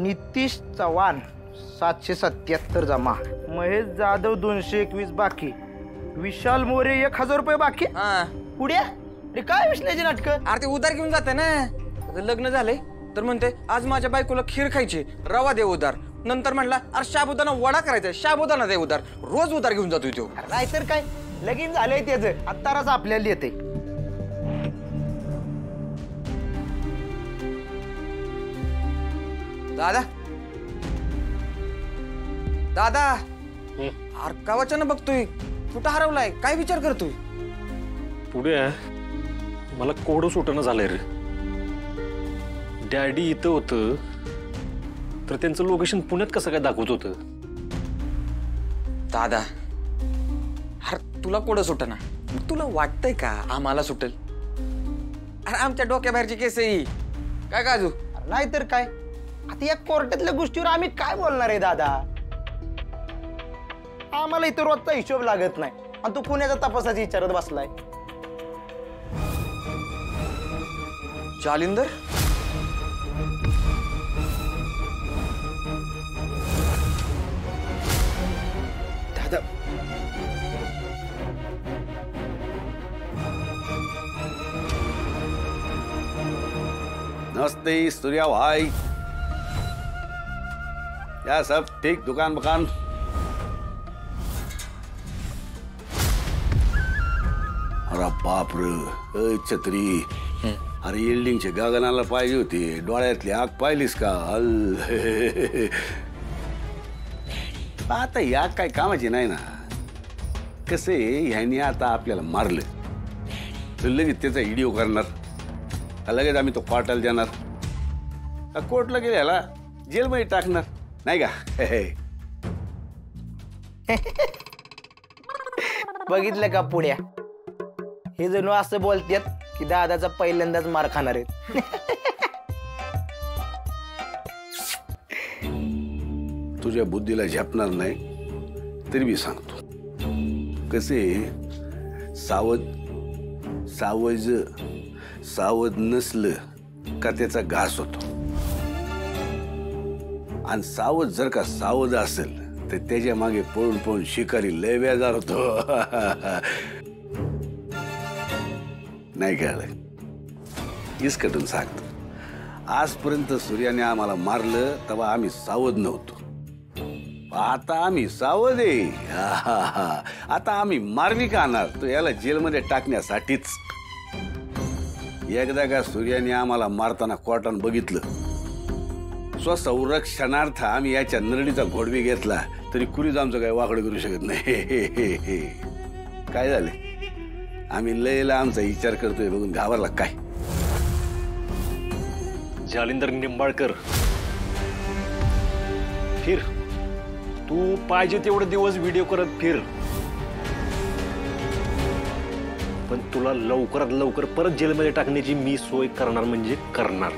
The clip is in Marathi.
नितीश चव्हाण 777 जमा, महेश जाधव 221 बाकी, विशाल मोरे 1000 रुपये बाकी. पुढे काय विश्लेषण नाटक? अरे ते उधार घेऊन जाते ना. लग्न झाले तर म्हणते आज माझ्या बायकोला खीर खायची, रवा दे उधार. नंतर म्हणला अरे शाबुदाना वडा करायचा, शाबुदाना दे उधार. रोज उधार घेऊन जातोय तो. नाहीतर काय लगीन झालंय त्याचं, आत्ताच आपल्याला येते. दादा दादा अरे कावाच्यानं बघतोय, कुठं हरवलाय, काय विचार करतोय? पुढे मला कोडं सुटणं झालंय रे. डॅडी इथं होतं तर त्यांचं लोकेशन पुण्यात कसं काय दाखवत होतं? दादा अरे तुला कोडं सुटना, तुला वाटतंय का आम्हाला सुटेल? अरे आमच्या डोक्याबाहेरची केस आहे काय काजू? नाहीतर काय, आता या कोर्टातल्या गोष्टीवर आम्ही काय बोलणार आहे दादा? आम्हाला इतर रोजचा हिशोब लागत नाही आणि तू पुण्याचा तपासाची विचारत बसलाय. जालिंदर दादा नमस्ते सूर्या भाई, क्या सब ठीक? दुकान बकान अरे बाप रे, छत्री. अरे येल्डिंगच्या गगनाला पाहिजे होती, डोळ्यातली आग पाहिलीस का? आता या काय कामाची नाही ना. कसे ह्यानी आता आपल्याला मारलं तर लगेच त्याचा व्हिडिओ करणार, लगेच आम्ही तो कोर्टाला देणार, कोर्टला गेले ह्याला जेलमध्ये टाकणार नाही का? बघितलं का पुढ्या, हे जणू असं बोलतात की दादाचा पहिल्यांदाच मार खाणार आहेत. तुझ्या बुद्धीला झेपणार नाही तरी मी सांगतो, कसे सावध सावध नसलं का त्याचा घास होतो, आणि सावध जर का सावध असेल तर त्याच्या मागे पळून पळून शिकारी लय बेजार होतो. नाही कळलं? इसकटून सांगतो, आजपर्यंत सूर्याने आम्हाला मारलं तेव्हा आम्ही सावध नव्हतो, आता आम्ही सावध आहे. आता आम्ही मारवी का आणणार तो याला जेलमध्ये टाकण्यासाठीच. एकदा का सूर्याने आम्हाला मारताना कोर्टानं बघितलं, स्वसंरक्षणार्थ आम्ही याच्या नरडीचा घोडवी घेतला तरी कुणीच आमचं काही वाकडं करू शकत नाही. काय झालं? आम्ही लयला आमचा विचार करतोय बघून घाबरला काय? जालिंदर निंबाळकर, फिर तू पाहिजे तेवढे दिवस व्हिडिओ करत फिर, पण तुला लवकरात लवकर परत जेलमध्ये टाकण्याची मी सोय करणार म्हणजे करणार.